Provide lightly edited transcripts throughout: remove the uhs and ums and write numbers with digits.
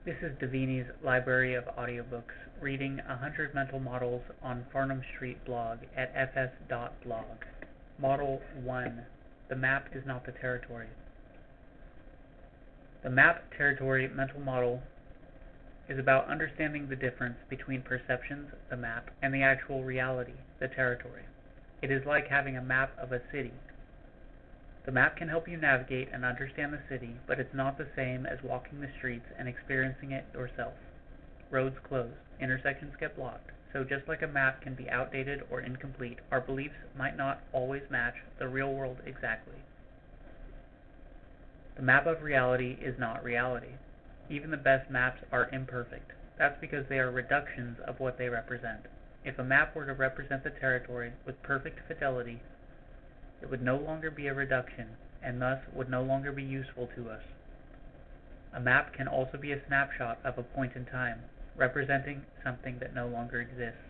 This is Davini's Library of Audiobooks, reading 100 Mental Models on Farnham Street blog at fs.blog. Model 1. The map is not the territory. The map-territory mental model is about understanding the difference between perceptions, the map, and the actual reality, the territory. It is like having a map of a city. The map can help you navigate and understand the city, but it's not the same as walking the streets and experiencing it yourself. Roads close, intersections get blocked, so just like a map can be outdated or incomplete, our beliefs might not always match the real world exactly. The map of reality is not reality. Even the best maps are imperfect. That's because they are reductions of what they represent. If a map were to represent the territory with perfect fidelity, it would no longer be a reduction, and thus would no longer be useful to us. A map can also be a snapshot of a point in time, representing something that no longer exists.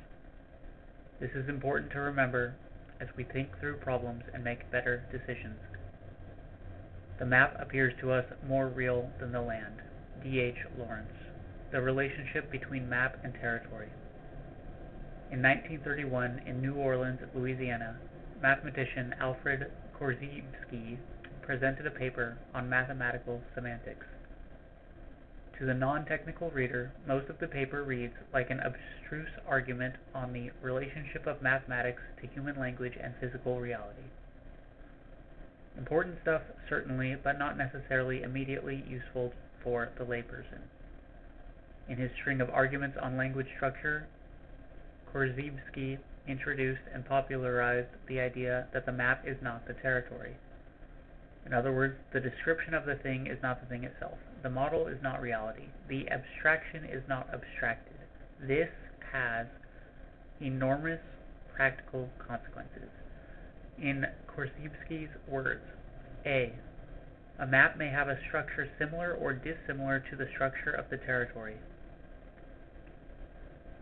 This is important to remember as we think through problems and make better decisions. The map appears to us more real than the land. D.H. Lawrence. The relationship between map and territory. In 1931, in New Orleans, Louisiana, mathematician Alfred Korzybski presented a paper on mathematical semantics. To the non-technical reader, most of the paper reads like an abstruse argument on the relationship of mathematics to human language and physical reality. Important stuff, certainly, but not necessarily immediately useful for the layperson. In his string of arguments on language structure, Korzybski introduced and popularized the idea that the map is not the territory. In other words, the description of the thing is not the thing itself. The model is not reality. The abstraction is not abstracted. This has enormous practical consequences. In Korzybski's words, A map may have a structure similar or dissimilar to the structure of the territory.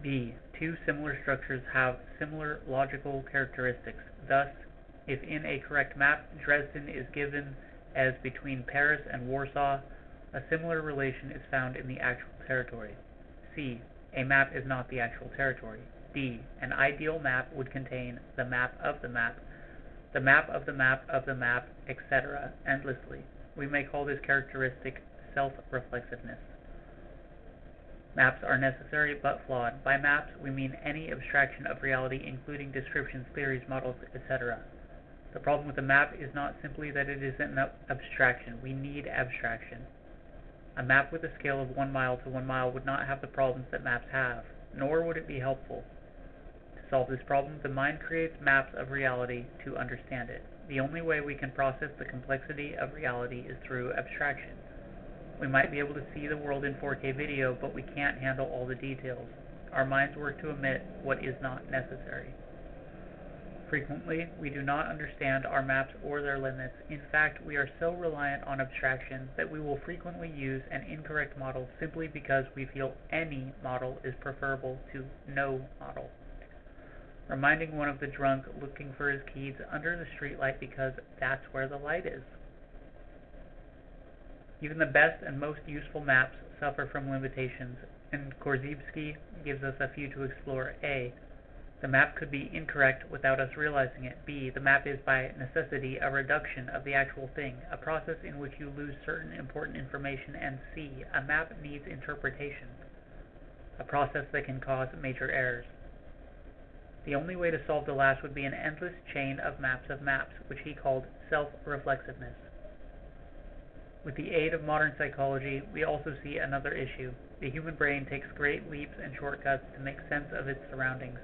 B. Two similar structures have similar logical characteristics. Thus, if in a correct map Dresden is given as between Paris and Warsaw, a similar relation is found in the actual territory. C. A map is not the actual territory. D. An ideal map would contain the map of the map, the map of the map of the map, etc., endlessly. We may call this characteristic self-reflexiveness. Maps are necessary but flawed. By maps, we mean any abstraction of reality, including descriptions, theories, models, etc. The problem with a map is not simply that it is an abstraction. We need abstraction. A map with a scale of 1 mile to 1 mile would not have the problems that maps have, nor would it be helpful. To solve this problem, the mind creates maps of reality to understand it. The only way we can process the complexity of reality is through abstraction. We might be able to see the world in 4K video, but we can't handle all the details. Our minds work to omit what is not necessary. Frequently, we do not understand our maps or their limits. In fact, we are so reliant on abstraction that we will frequently use an incorrect model simply because we feel any model is preferable to no model. Reminding one of the drunk looking for his keys under the streetlight because that's where the light is. Even the best and most useful maps suffer from limitations, and Korzybski gives us a few to explore. A. The map could be incorrect without us realizing it. B. The map is by necessity a reduction of the actual thing, a process in which you lose certain important information. And C. A map needs interpretation, a process that can cause major errors. The only way to solve the last would be an endless chain of maps, which he called self-reflexiveness. With the aid of modern psychology, we also see another issue. The human brain takes great leaps and shortcuts to make sense of its surroundings.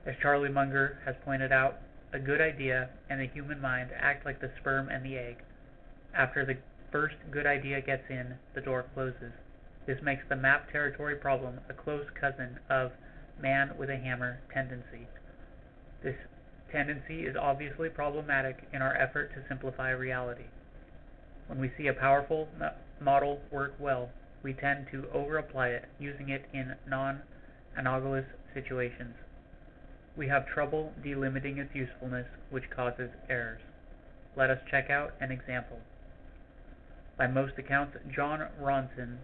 As Charlie Munger has pointed out, a good idea and the human mind act like the sperm and the egg. After the first good idea gets in, the door closes. This makes the map territory problem a close cousin of man with a hammer tendency. This tendency is obviously problematic in our effort to simplify reality. When we see a powerful model work well, we tend to over-apply it, using it in non-analogous situations. We have trouble delimiting its usefulness, which causes errors. Let us check out an example. By most accounts, John Ronson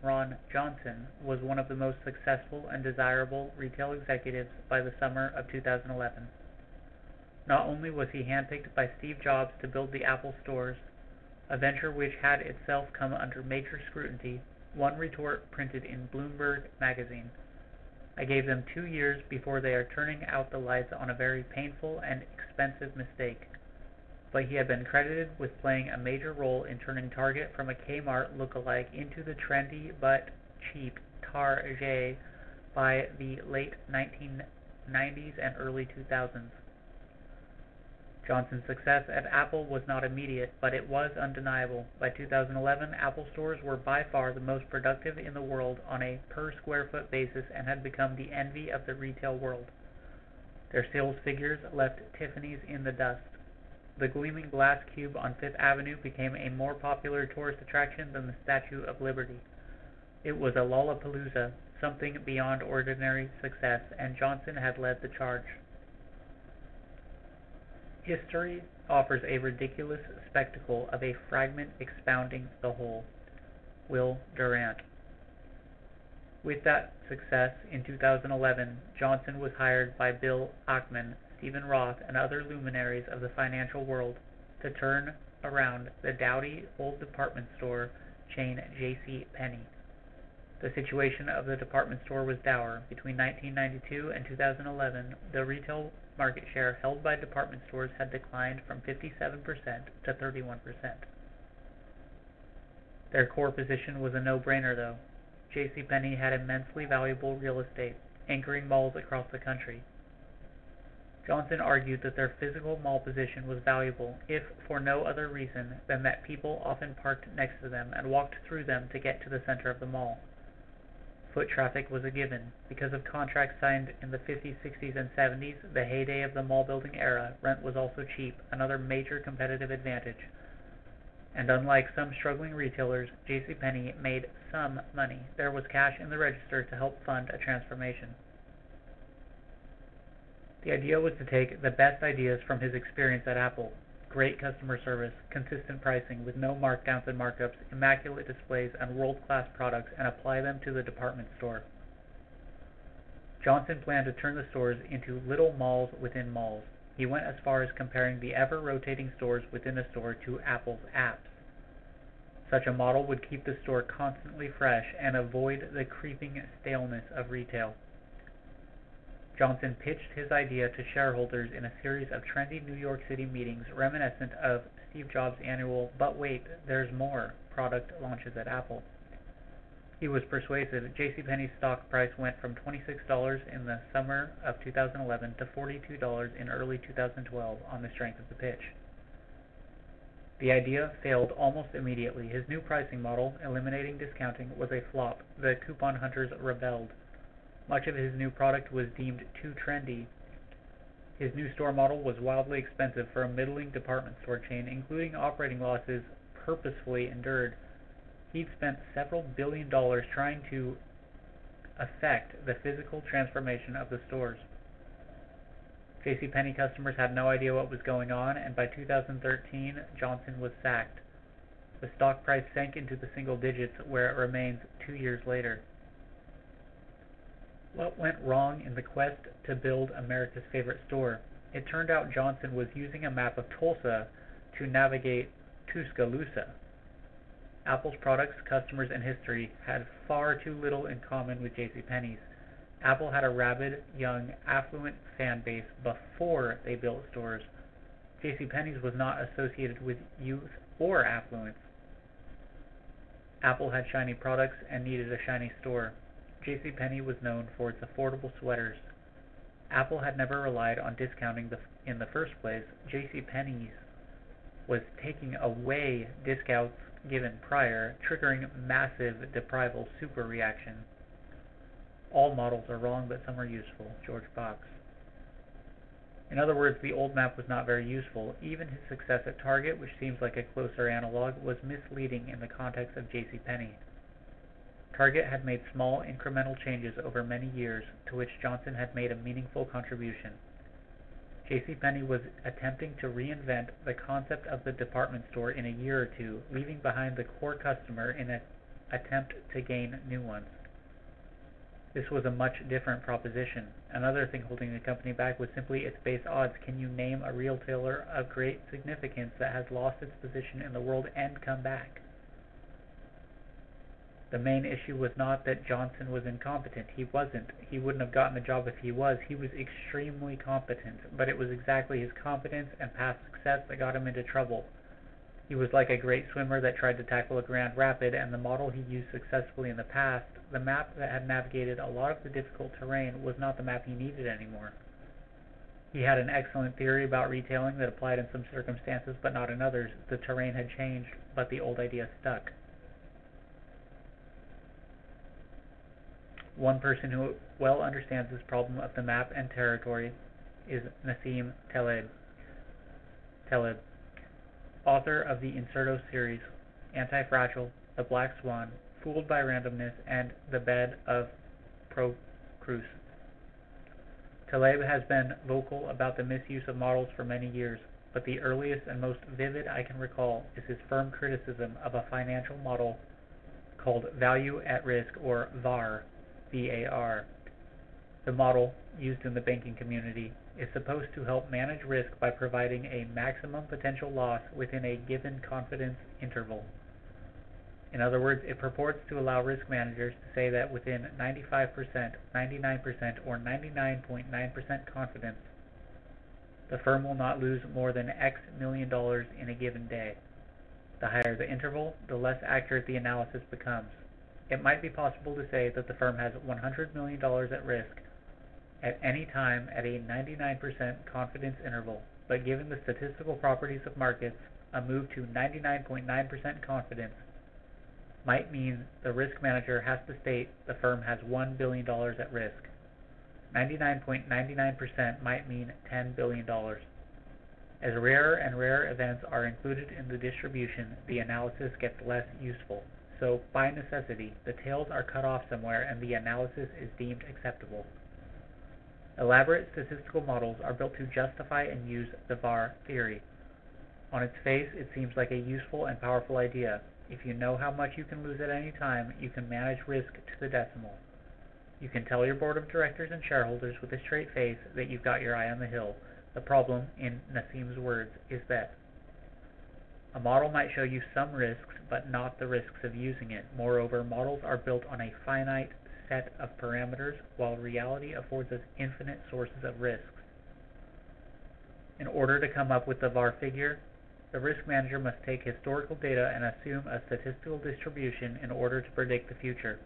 Ron Johnson, was one of the most successful and desirable retail executives by the summer of 2011. Not only was he handpicked by Steve Jobs to build the Apple stores, a venture which had itself come under major scrutiny, one retort printed in Bloomberg magazine, "I gave them 2 years before they are turning out the lights on a very painful and expensive mistake." But he had been credited with playing a major role in turning Target from a Kmart look-alike into the trendy but cheap Target by the late 1990s and early 2000s. Johnson's success at Apple was not immediate, but it was undeniable. By 2011, Apple stores were by far the most productive in the world on a per-square-foot basis and had become the envy of the retail world. Their sales figures left Tiffany's in the dust. The gleaming glass cube on Fifth Avenue became a more popular tourist attraction than the Statue of Liberty. It was a Lollapalooza, something beyond ordinary success, and Johnson had led the charge. History offers a ridiculous spectacle of a fragment expounding the whole. Will Durant. With that success, in 2011, Johnson was hired by Bill Ackman, Stephen Roth, and other luminaries of the financial world to turn around the dowdy old department store chain J.C. Penney. The situation of the department store was dour. Between 1992 and 2011, the retail market share held by department stores had declined from 57% to 31%. Their core position was a no-brainer, though. J.C. Penney had immensely valuable real estate, anchoring malls across the country. Johnson argued that their physical mall position was valuable, if for no other reason than that people often parked next to them and walked through them to get to the center of the mall. Foot traffic was a given. Because of contracts signed in the 50s, 60s, and 70s, the heyday of the mall building era, rent was also cheap, another major competitive advantage. And unlike some struggling retailers, JCPenney made some money. There was cash in the register to help fund a transformation. The idea was to take the best ideas from his experience at Apple: great customer service, consistent pricing with no markdowns and markups, immaculate displays, and world-class products, and apply them to the department store. Johnson planned to turn the stores into little malls within malls. He went as far as comparing the ever-rotating stores within a store to Apple's apps. Such a model would keep the store constantly fresh and avoid the creeping staleness of retail. Johnson pitched his idea to shareholders in a series of trendy New York City meetings reminiscent of Steve Jobs' annual "But wait, there's more" product launches at Apple. He was persuasive. JCPenney's stock price went from $26 in the summer of 2011 to $42 in early 2012 on the strength of the pitch. The idea failed almost immediately. His new pricing model, eliminating discounting, was a flop. The coupon hunters rebelled. Much of his new product was deemed too trendy. His new store model was wildly expensive for a middling department store chain, including operating losses purposefully endured. He'd spent several $billion trying to affect the physical transformation of the stores. JCPenney customers had no idea what was going on, and by 2013, Johnson was sacked. The stock price sank into the single digits, where it remains 2 years later. What went wrong in the quest to build America's favorite store? It turned out Johnson was using a map of Tulsa to navigate Tuscaloosa. Apple's products, customers, and history had far too little in common with JCPenney's. Apple had a rabid, young, affluent fan base before they built stores. JCPenney's was not associated with youth or affluence. Apple had shiny products and needed a shiny store. JCPenney was known for its affordable sweaters. Apple had never relied on discounting in the first place. JCPenney's was taking away discounts given prior, triggering massive deprival super reaction. All models are wrong, but some are useful. George Box. In other words, the old map was not very useful. Even his success at Target, which seems like a closer analog, was misleading in the context of JCPenney. Target had made small incremental changes over many years, to which Johnson had made a meaningful contribution. JCPenney was attempting to reinvent the concept of the department store in a year or two, leaving behind the core customer in a attempt to gain new ones. This was a much different proposition. Another thing holding the company back was simply its base odds. Can you name a retailer of great significance that has lost its position in the world and come back? The main issue was not that Johnson was incompetent. He wasn't. He wouldn't have gotten the job if he was. He was extremely competent, but it was exactly his competence and past success that got him into trouble. He was like a great swimmer that tried to tackle a grand rapid, and the model he used successfully in the past, the map that had navigated a lot of the difficult terrain, was not the map he needed anymore. He had an excellent theory about retailing that applied in some circumstances but not in others. The terrain had changed, but the old idea stuck. One person who well understands this problem of the map and territory is Nassim Taleb, author of the Incerto series, Anti-Fragile, The Black Swan, Fooled by Randomness, and The Bed of Procrus. Taleb has been vocal about the misuse of models for many years, but the earliest and most vivid I can recall is his firm criticism of a financial model called Value at Risk, or VAR, VAR. The model, used in the banking community, is supposed to help manage risk by providing a maximum potential loss within a given confidence interval. In other words, it purports to allow risk managers to say that within 95%, 99%, or 99.9% confidence, the firm will not lose more than X million dollars in a given day. The higher the interval, the less accurate the analysis becomes. It might be possible to say that the firm has $100 million at risk at any time at a 99% confidence interval, but given the statistical properties of markets, a move to 99.9% confidence might mean the risk manager has to state the firm has $1 billion at risk. 99.99% might mean $10 billion. As rarer and rarer events are included in the distribution, the analysis gets less useful. So, by necessity, the tails are cut off somewhere and the analysis is deemed acceptable. Elaborate statistical models are built to justify and use the VAR theory. On its face, it seems like a useful and powerful idea. If you know how much you can lose at any time, you can manage risk to the decimal. You can tell your board of directors and shareholders with a straight face that you've got your eye on the hill. The problem, in Nassim's words, is that a model might show you some risks, but not the risks of using it. Moreover, models are built on a finite set of parameters, while reality affords us infinite sources of risks. In order to come up with the VAR figure, the risk manager must take historical data and assume a statistical distribution in order to predict the future.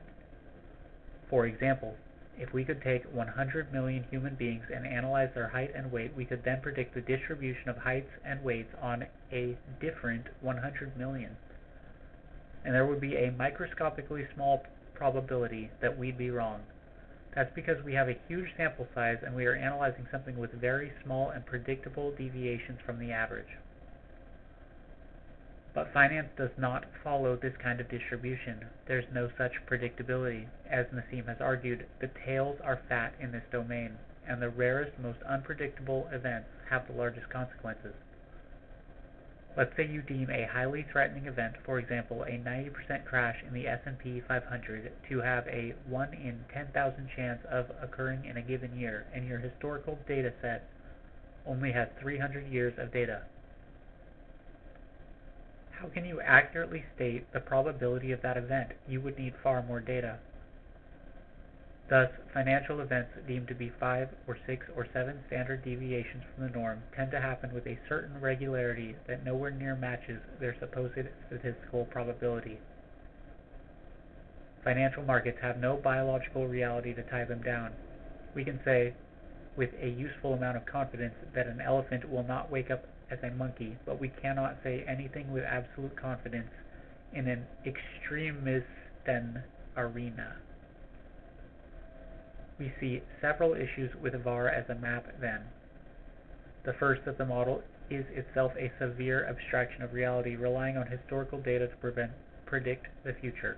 For example, if we could take 100 million human beings and analyze their height and weight, we could then predict the distribution of heights and weights on a different 100 million. And there would be a microscopically small probability that we'd be wrong. That's because we have a huge sample size and we are analyzing something with very small and predictable deviations from the average. But finance does not follow this kind of distribution. There's no such predictability. As Nassim has argued, the tails are fat in this domain, and the rarest, most unpredictable events have the largest consequences. Let's say you deem a highly threatening event, for example, a 90% crash in the S&P 500, to have a 1 in 10,000 chance of occurring in a given year, and your historical data set only has 300 years of data. How can you accurately state the probability of that event? You would need far more data. Thus, financial events deemed to be 5 or 6 or 7 standard deviations from the norm tend to happen with a certain regularity that nowhere near matches their supposed statistical probability. Financial markets have no biological reality to tie them down. We can say, with a useful amount of confidence, that an elephant will not wake up as a monkey, but we cannot say anything with absolute confidence in an extremisten arena. We see several issues with VAR as a map then. The first, that the model is itself a severe abstraction of reality, relying on historical data to predict the future.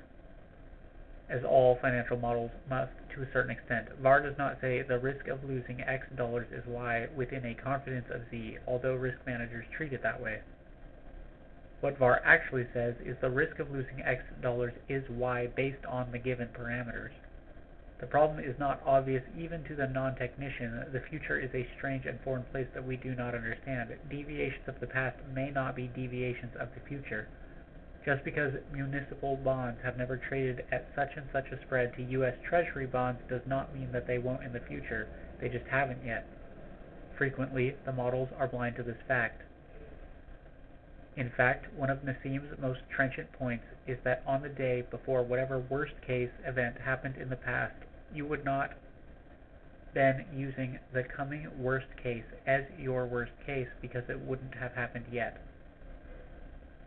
As all financial models must to a certain extent, VAR does not say the risk of losing X dollars is Y within a confidence of Z, although risk managers treat it that way. What var actually says is the risk of losing X dollars is Y based on the given parameters. The problem is not obvious even to the non-technician. The future is a strange and foreign place that we do not understand. Deviations of the past may not be deviations of the future. Just because municipal bonds have never traded at such and such a spread to U.S. Treasury bonds does not mean that they won't in the future. They just haven't yet. Frequently, the models are blind to this fact. In fact, one of Nassim's most trenchant points is that on the day before whatever worst-case event happened in the past, you would not been using the coming worst case as your worst case because it wouldn't have happened yet.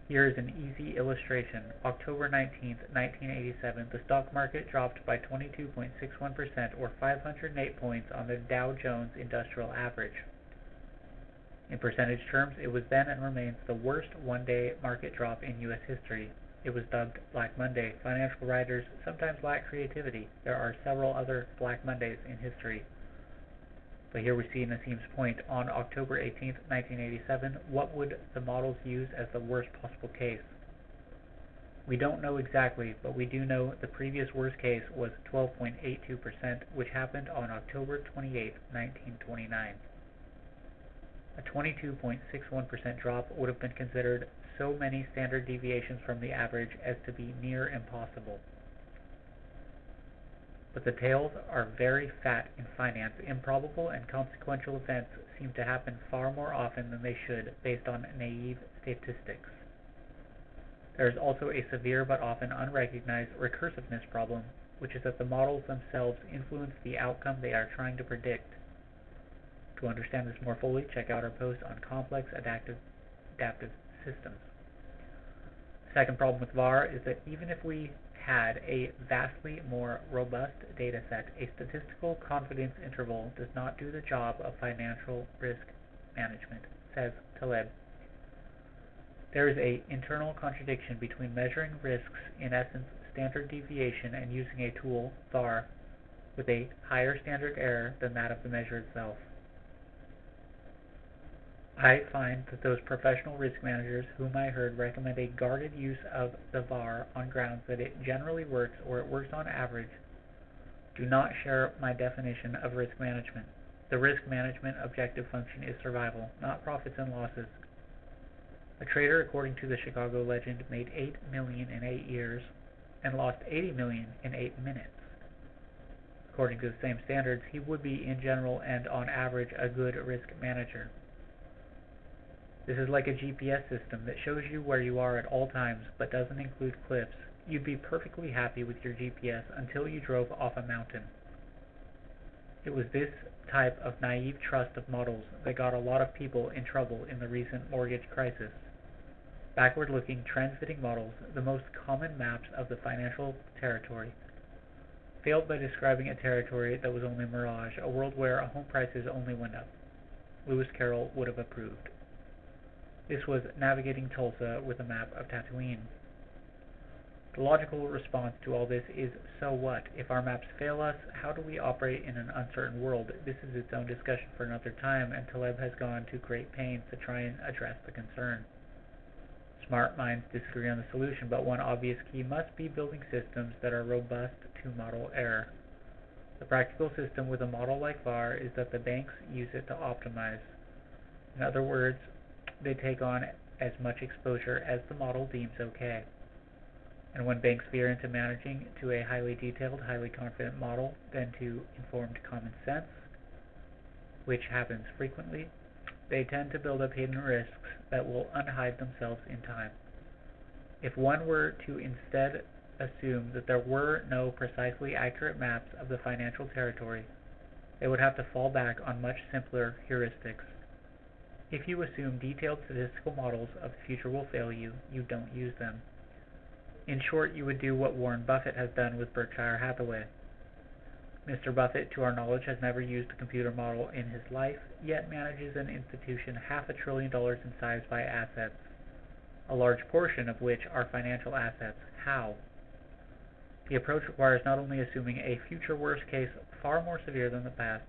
Here is an easy illustration. October 19th, 1987, the stock market dropped by 22.61% or 508 points on the Dow Jones Industrial Average. In percentage terms, it was then and remains the worst one-day market drop in U.S. history. It was dubbed Black Monday. Financial writers sometimes lack creativity. There are several other Black Mondays in history. But here we see Nassim's point. On October 18, 1987, what would the models use as the worst possible case? We don't know exactly, but we do know the previous worst case was 12.82%, which happened on October 28, 1929. A 22.61% drop would have been considered so many standard deviations from the average as to be near impossible. But the tails are very fat in finance. Improbable and consequential events seem to happen far more often than they should, based on naive statistics. There is also a severe but often unrecognized recursiveness problem, which is that the models themselves influence the outcome they are trying to predict. To understand this more fully, check out our post on complex adaptive systems. The second problem with VAR is that even if we had a vastly more robust data set, a statistical confidence interval does not do the job of financial risk management, says Taleb. There is an internal contradiction between measuring risks, in essence standard deviation, and using a tool, VAR, with a higher standard error than that of the measure itself. I find that those professional risk managers whom I heard recommend a guarded use of the VAR on grounds that it generally works or it works on average do not share my definition of risk management. The risk management objective function is survival, not profits and losses. A trader, according to the Chicago Legend, made $8 million in 8 years and lost $80 million in 8 minutes. According to the same standards, he would be in general and on average a good risk manager. This is like a GPS system that shows you where you are at all times but doesn't include cliffs. You'd be perfectly happy with your GPS until you drove off a mountain. It was this type of naive trust of models that got a lot of people in trouble in the recent mortgage crisis. Backward-looking, trend-fitting models, the most common maps of the financial territory, failed by describing a territory that was only mirage, a world where home prices only went up. Lewis Carroll would have approved. This was navigating Tulsa with a map of Tatooine. The logical response to all this is, so what? If our maps fail us, how do we operate in an uncertain world? This is its own discussion for another time, and Taleb has gone to great pains to try and address the concern. Smart minds disagree on the solution, but one obvious key must be building systems that are robust to model error. The practical system with a model like VAR is that the banks use it to optimize. In other words, they take on as much exposure as the model deems okay. And when banks veer into managing to a highly detailed, highly confident model than to informed common sense, which happens frequently, they tend to build up hidden risks that will unhide themselves in time. If one were to instead assume that there were no precisely accurate maps of the financial territory, they would have to fall back on much simpler heuristics. If you assume detailed statistical models of the future will fail you, you don't use them. In short, you would do what Warren Buffett has done with Berkshire Hathaway. Mr. Buffett, to our knowledge, has never used a computer model in his life, yet manages an institution $500 billion in size by assets, a large portion of which are financial assets. How? The approach requires not only assuming a future worst case far more severe than the past,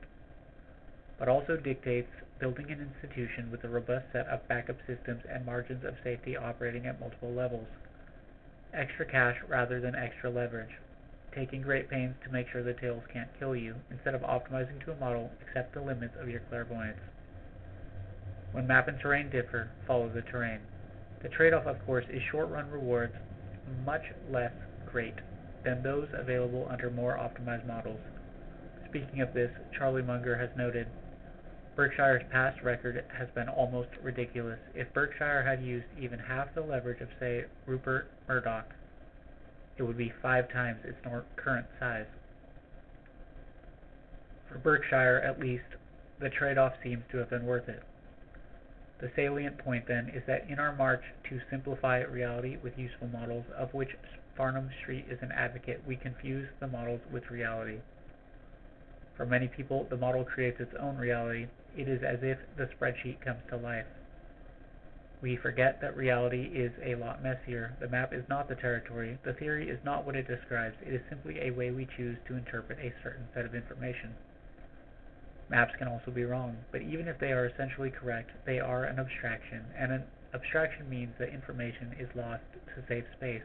but also dictates building an institution with a robust set of backup systems and margins of safety operating at multiple levels. Extra cash rather than extra leverage. Taking great pains to make sure the tails can't kill you. Instead of optimizing to a model, accept the limits of your clairvoyance. When map and terrain differ, follow the terrain. The trade-off, of course, is short-run rewards much less great than those available under more optimized models. Speaking of this, Charlie Munger has noted, Berkshire's past record has been almost ridiculous. If Berkshire had used even half the leverage of, say, Rupert Murdoch, it would be 5 times its current size. For Berkshire, at least, the trade-off seems to have been worth it. The salient point, then, is that in our march to simplify reality with useful models, of which Farnham Street is an advocate, we confuse the models with reality. For many people, the model creates its own reality. It is as if the spreadsheet comes to life. We forget that reality is a lot messier. The map is not the territory. The theory is not what it describes. It is simply a way we choose to interpret a certain set of information. Maps can also be wrong, but even if they are essentially correct, they are an abstraction, and an abstraction means that information is lost to save space.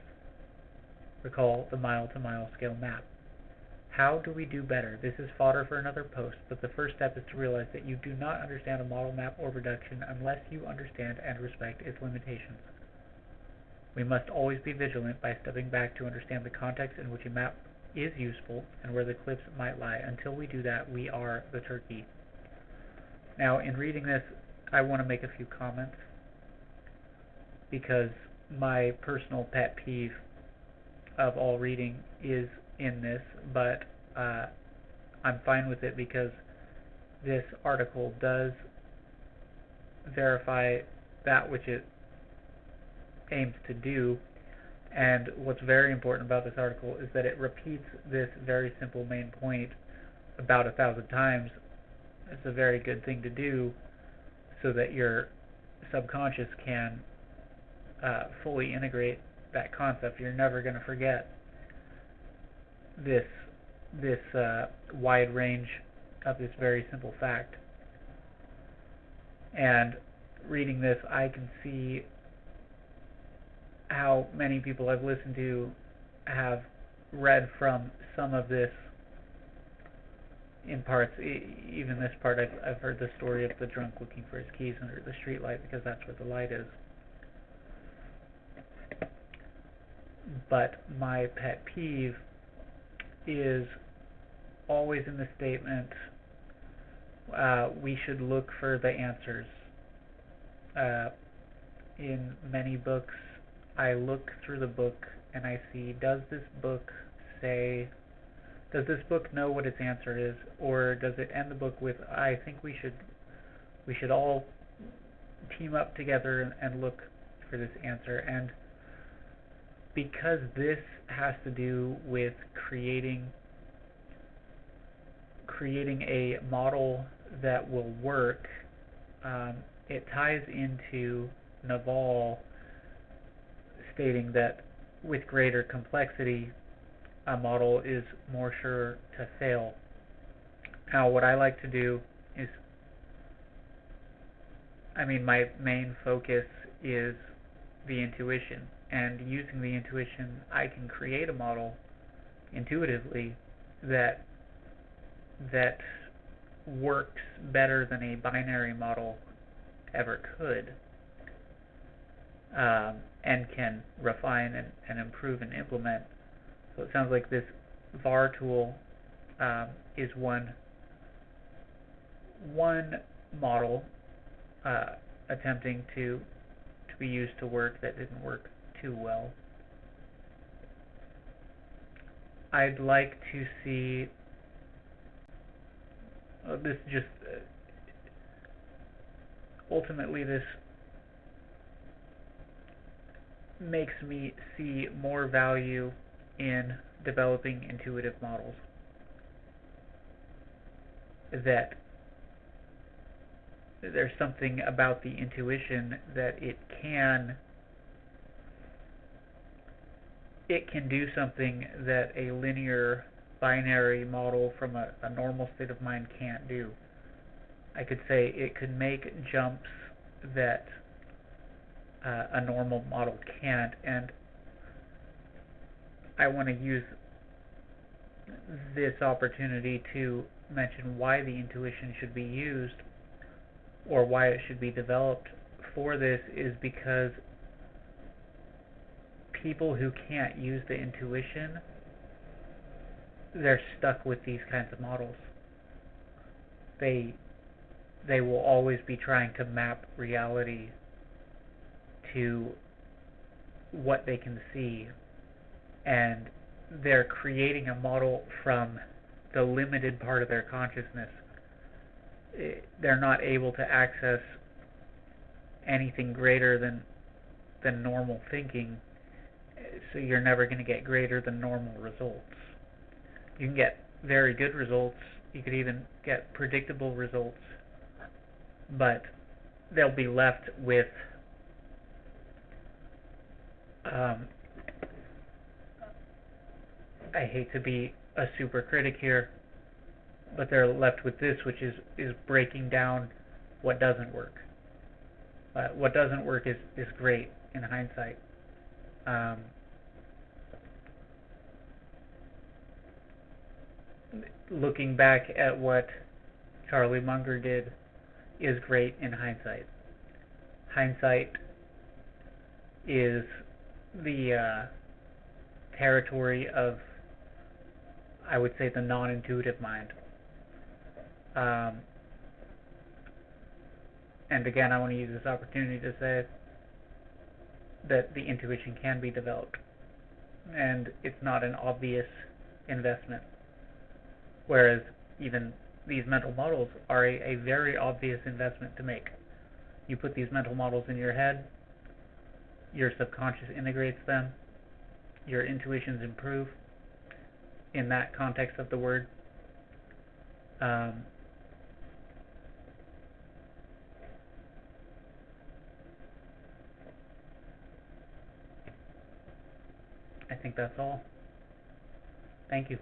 Recall the mile-to-mile scale map. How do we do better? This is fodder for another post, but the first step is to realize that you do not understand a model map or reduction unless you understand and respect its limitations. We must always be vigilant by stepping back to understand the context in which a map is useful and where the cliffs might lie. Until we do that, we are the turkey. Now, in reading this, I want to make a few comments because my personal pet peeve of all reading is in this, but I'm fine with it because this article does verify that which it aims to do, and what's very important about this article is that it repeats this very simple main point about 1,000 times. It's a very good thing to do so that your subconscious can fully integrate that concept. You're never going to forget this wide range of this very simple fact. And reading this, I can see how many people I've listened to have read from some of this in parts. Even this part, I've heard the story of the drunk looking for his keys under the streetlight because that's where the light is. But my pet peeve is always in the statement, we should look for the answers. In many books, I look through the book and I see, does this book know what its answer is, or does it end the book with, I think we should all team up together and look for this answer. And because this has to do with creating a model that will work, it ties into Naval stating that with greater complexity, a model is more sure to fail. Now, what I like to do is, my main focus is the intuition, and using the intuition, I can create a model intuitively that works better than a binary model ever could, and can refine and improve and implement. So it sounds like this VAR tool is one model attempting to be used to work that didn't work too well. I'd like to see this just ultimately this makes me see more value in developing intuitive models. That there's something about the intuition that it can do something that a linear binary model from a normal state of mind can't do. I could say it could make jumps that a normal model can't, and I want to use this opportunity to mention why the intuition should be used, or why it should be developed for this, is because people who can't use the intuition, they're stuck with these kinds of models. They will always be trying to map reality to what they can see, and they're creating a model from the limited part of their consciousness. They're not able to access anything greater than normal thinking, so you're never going to get greater than normal results. You can get very good results, you could even get predictable results, but they'll be left with I hate to be a super critic here, but they're left with this, which is breaking down what doesn't work. What doesn't work is great in hindsight. Looking back at what Charlie Munger did is great in hindsight. Hindsight is the territory of, I would say, the non-intuitive mind. And again, I want to use this opportunity to say that the intuition can be developed, and it's not an obvious investment. Whereas even these mental models are a very obvious investment to make. You put these mental models in your head, your subconscious integrates them, your intuitions improve in that context of the word. I think that's all. Thank you.